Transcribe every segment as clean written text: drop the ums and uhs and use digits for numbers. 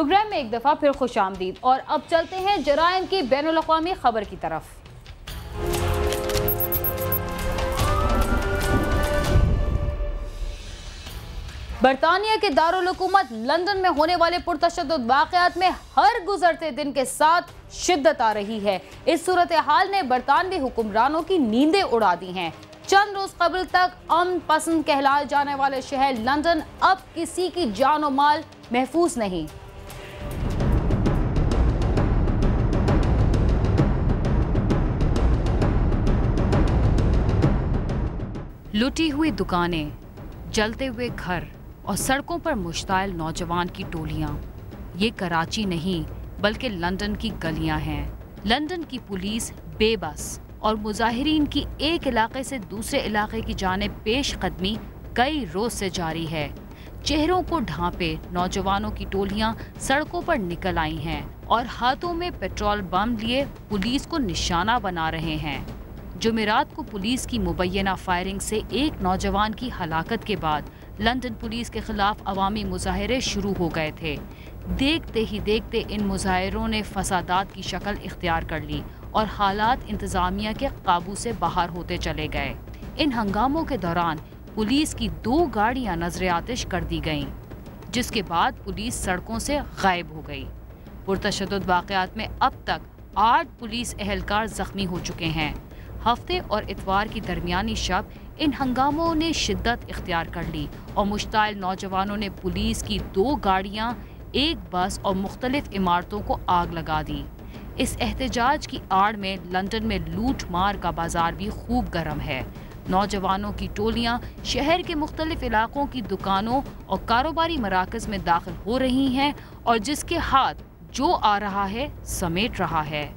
Programme में एक दफ़ा फिर खुशामदीद। और अब चलते हैं जराइम की बैनुल-अक़वामी खबर की तरफ। बरतानिया के दारुल हुकूमत लंदन में होने वाले पुरतशद्दुद वाक़यात में हर गुजरते दिन के साथ शिद्दत आ रही है। इस सूरत हाल ने बरतानवी हुक्मरानों की नींदें उड़ा दी हैं। चंद रोज कबल तक अमन पसंद कहलाए जाने वाले शहर लंदन अब किसी की जान और माल महफूज नहीं। लुटी हुई दुकानें, जलते हुए घर और सड़कों पर मुश्ताइल नौजवान की टोलियां, ये कराची नहीं बल्कि लंदन की गलियां हैं। लंदन की पुलिस बेबस और मुजाहिरीन की एक इलाके से दूसरे इलाके की जानिब पेश कदमी कई रोज से जारी है। चेहरों को ढांपे नौजवानों की टोलियां सड़कों पर निकल आई हैं और हाथों में पेट्रोल बम लिए पुलिस को निशाना बना रहे हैं। जुमेरात को पुलिस की मुबैना फायरिंग से एक नौजवान की हलाकत के बाद लंदन पुलिस के खिलाफ अवामी मुजाहिरे शुरू हो गए थे। देखते ही देखते इन मुजाहिरों ने फसादात की शक्ल इख्तियार कर ली और हालात इंतजामिया के काबू से बाहर होते चले गए। इन हंगामों के दौरान पुलिस की 2 गाड़ियां नजर आतिश कर दी गईं, जिसके बाद पुलिस सड़कों से गायब हो गई। पुरतशद्दुद वाक़यात में अब तक 8 पुलिस एहलकार जख्मी हो चुके हैं। हफ्ते और इतवार की दरमियानी शब इन हंगामों ने शिद्दत इख्तियार कर ली और मुश्ताइल नौजवानों ने पुलिस की 2 गाड़ियां, एक बस और मुख्तलिफ इमारतों को आग लगा दी। इस एहतजाज की आड़ में लंदन में लूट मार का बाजार भी खूब गर्म है। नौजवानों की टोलियां शहर के मुख्तलिफ इलाकों की दुकानों और कारोबारी मराकज़ में दाखिल हो रही हैं और जिसके हाथ जो आ रहा है समेट रहा है।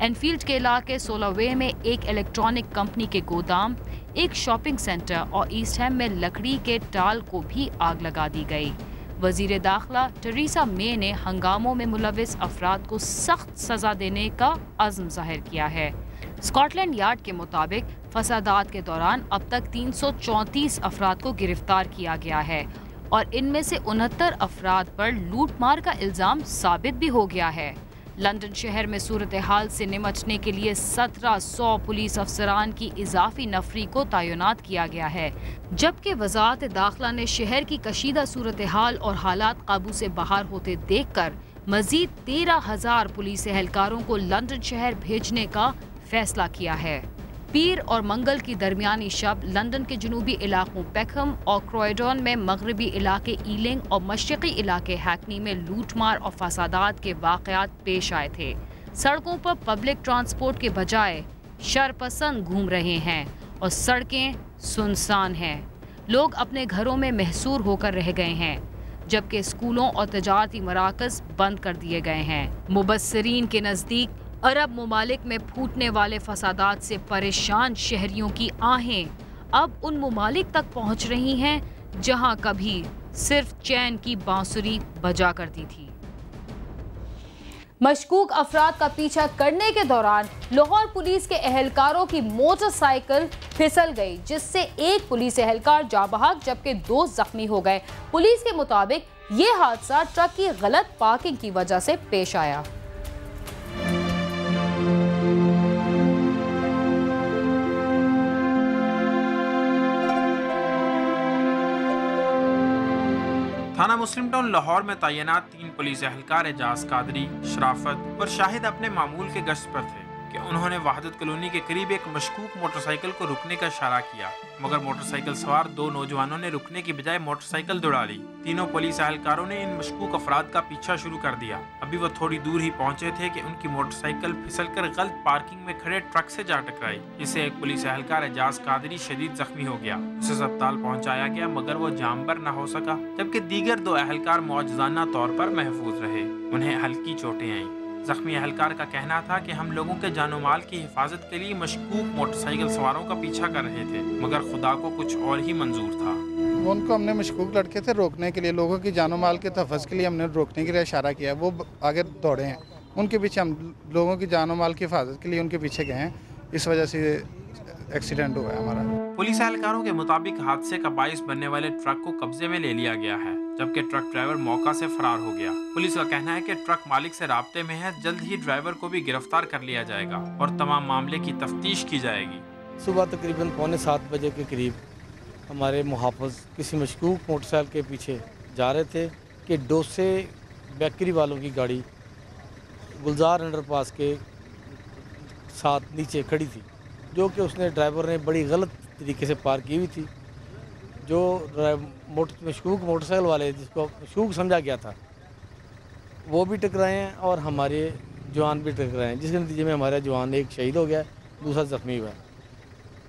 एनफील्ड के इलाके सोलावे में एक इलेक्ट्रॉनिक कंपनी के गोदाम, एक शॉपिंग सेंटर और ईस्ट हैम में लकड़ी के टाल को भी आग लगा दी गई। वजीर दाखिला टेरेसा मे ने हंगामों में मुलविस अफराद को सख्त सजा देने का अज़्म जाहिर किया है। स्कॉटलैंड यार्ड के मुताबिक फसादात के दौरान अब तक 334 अफराद को गिरफ्तार किया गया है और इनमें से 69 अफराद पर लूटमार का इल्ज़ाम साबित भी हो गया है। लंदन शहर में सूरत हाल से निमटने के लिए 1700 पुलिस अफसरान की इजाफी नफरी को तैनात किया गया है, जबकि वजारत दाखिला ने शहर की कशीदा सूरत हाल और हालात काबू से बाहर होते देखकर मजीद 13,000 पुलिस एहलकारों को लंदन शहर भेजने का फैसला किया है। पीर और मंगल की दरमियानी शब लंदन के जनूबी इलाकों पेकहम और क्रॉयडन में, मगरबी इलाके ईलिंग और मशरकी इलाके हैकनी में लूटमार और फसादात के वाक़यात पेश आए थे। सड़कों पर पब्लिक ट्रांसपोर्ट के बजाय शरपसंद घूम रहे हैं और सड़कें सुनसान हैं। लोग अपने घरों में महसूर होकर रह गए हैं, जबकि स्कूलों और तजारती मराकज़ बंद कर दिए गए हैं। मुबस्सिरीन के नज़दीक अरब ममालिक में फूटने वाले फसादात से परेशान शहरियों की आहें अब उन ममालिक तक पहुंच रही हैं जहां कभी सिर्फ चैन की बांसुरी बजा करती थी। मशकूक अफराद का पीछा करने के दौरान लाहौर पुलिस के एहलकारों की मोटरसाइकिल फिसल गई, जिससे एक पुलिस एहलकार जाँ बहक जबकि 2 जख्मी हो गए। पुलिस के मुताबिक ये हादसा ट्रक की गलत पार्किंग की वजह से पेश आया। थाना मुस्लिम टाउन लाहौर में तैनात 3 पुलिस एहलकार एजाज कादरी, शराफत और शाहिद अपने मामूल के गश्त पर थे कि उन्होंने वहादत कॉलोनी के करीब एक मशकूक मोटरसाइकिल को रुकने का इशारा किया, मगर मोटरसाइकिल सवार 2 नौजवानों ने रुकने की बजाय मोटरसाइकिल दौड़ा ली। तीनों पुलिस एहलकारों ने इन मशकूक अफराद का पीछा शुरू कर दिया। अभी वो थोड़ी दूर ही पहुंचे थे कि उनकी मोटरसाइकिल फिसलकर गलत पार्किंग में खड़े ट्रक से जा टकराई, जिससे एक पुलिस एहलकार एजाज कादरी शदीद जख्मी हो गया। उसे अस्पताल पहुंचाया गया, मगर वो जामबर न हो सका, जबकि दीगर 2 एहलकार मौजूदाना तौर पर महफूज रहे। उन्हें हल्की चोटें आईं। जख्मी एहलकार का कहना था कि हम लोगों के जानो माल की हिफाजत के लिए मशकूक मोटरसाइकिल सवारों का पीछा कर रहे थे, मगर खुदा को कुछ और ही मंजूर था। उनको हमने मशकूक लड़के थे रोकने के लिए, लोगों की जानो माल के तहफ़्फ़ुज़ के लिए हमने रोकने के लिए इशारा किया। वो आगे दौड़े हैं, उनके पीछे हम लोगों की जानो माल की हिफाजत के लिए उनके पीछे गए हैं। इस वजह से एक्सीडेंट हुआ है हमारा। पुलिस एहलकारों के मुताबिक हादसे का बाइस बनने वाले ट्रक को कब्जे में ले लिया गया है, जबकि ट्रक ड्राइवर मौका से फरार हो गया। पुलिस का कहना है कि ट्रक मालिक से राब्ते में है, जल्द ही ड्राइवर को भी गिरफ्तार कर लिया जाएगा और तमाम मामले की तफ्तीश की जाएगी। सुबह तकरीबन 6:45 बजे के करीब हमारे मुहाफ़िज़ किसी मशकूक मोटरसाइकिल के पीछे जा रहे थे कि डोसे बेकरी वालों की गाड़ी गुलजार अंडरपास के साथ नीचे खड़ी थी, जो कि उसने ड्राइवर ने बड़ी गलत तरीके से पार की हुई थी। जो मशकूक मोटरसाइकिल वाले जिसको मशकूक समझा गया था वो भी टकराए हैं और हमारे जवान भी टकराए हैं, जिसके नतीजे में हमारा जवान एक शहीद हो गया, दूसरा ज़ख्मी हुआ है।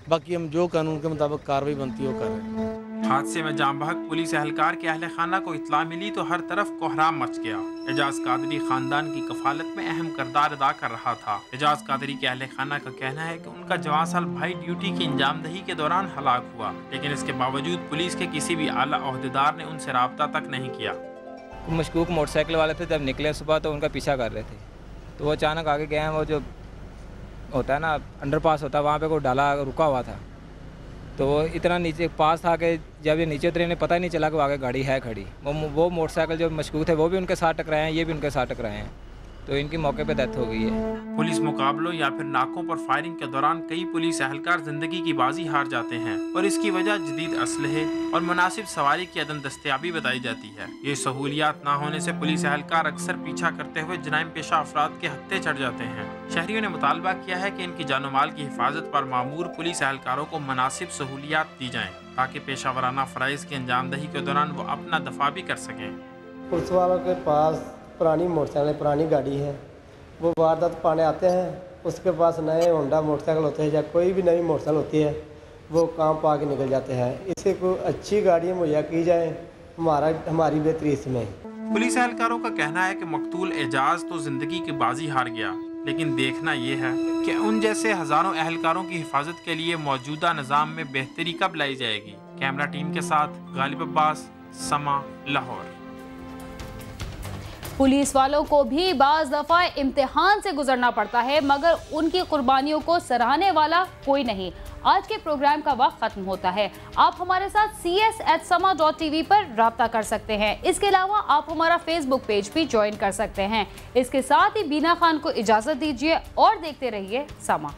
बाकी हम जो कानून के मुताबिक कार्रवाई बनती है वो कर रहे हैं। हादसे में जाम बहक पुलिस एहलकार के अहले खाना को इत्तला मिली तो हर तरफ कोहराम मच गया। एजाज कादरी खानदान की कफालत में अहम किरदार अदा कर रहा था। एजाज कादरी के अहले खाना का कहना है कि उनका जवान साल भाई ड्यूटी की अंजामदही के दौरान हलाक हुआ, लेकिन इसके बावजूद पुलिस के किसी भी आला ओहदेदार ने उनसे राब्ता तक नहीं किया। मशकूक मोटरसाइकिल वाले थे, जब निकले सुबह तो उनका पीछा कर रहे थे, तो वो अचानक आगे गए हैं। वो जो होता है ना अंडरपास होता है, वहाँ पे कोई डाला रुका हुआ था, तो वो इतना नीचे पास था कि जब ये नीचे उतरे इन्हें पता ही नहीं चला कि आगे गाड़ी है खड़ी। वो मोटरसाइकिल जो मशकूक थे वो भी उनके साथ टकराए हैं, ये भी उनके साथ टकराए हैं, तो इनकी मौके पे डेथ हो गई है। पुलिस मुकाबलों या फिर नाकों पर फायरिंग के दौरान कई पुलिस एहलकार जिंदगी की बाजी हार जाते हैं और इसकी वजह जदीद असलहे और मुनासिब सवारी की अदम दस्तयाबी बताई जाती है। ये सहूलियात ना होने से पुलिस एहलकार अक्सर पीछा करते हुए जराइम पेशा अफराद के हत्थे चढ़ जाते हैं। शहरियों ने मुतालबा किया है कि इनकी जानो माल की हिफाजत पर मामूर पुलिस एहलकारों को मुनासिब सहूलियात दी जाएं ताकि पेशा वराना फ़राइज़ की अंजामदही के दौरान वो अपना दफा भी कर सकें। पुलिस वालों के पास पुरानी मोटरसाइकिल पुरानी गाड़ी है, वो वारदात पाने आते हैं, उसके पास नए होंडा मोटरसाइकिल होते हैं या कोई भी नई मोटरसाइकिल होती है, वो काम पा के निकल जाते हैं। इससे कोई अच्छी गाड़ियाँ मुहैया की जाए, हमारी बेहतरी इसमें। पुलिस एहलकारों का कहना है कि मकतूल एजाज तो जिंदगी की बाजी हार गया, लेकिन देखना ये है कि उन जैसे हजारों एहलकारों की हिफाजत के लिए मौजूदा निज़ाम में बेहतरी कब लाई जाएगी। कैमरा टीम के साथ गालिब अब्बास, समा, लाहौर। पुलिस वालों को भी बाज़ दफ़ा इम्तिहान से गुजरना पड़ता है, मगर उनकी कुर्बानियों को सराहने वाला कोई नहीं। आज के प्रोग्राम का वक्त ख़त्म होता है। आप हमारे साथ cs@sama.tv पर राब्ता कर सकते हैं। इसके अलावा आप हमारा फेसबुक पेज भी ज्वाइन कर सकते हैं। इसके साथ ही बीना खान को इजाज़त दीजिए और देखते रहिए समा।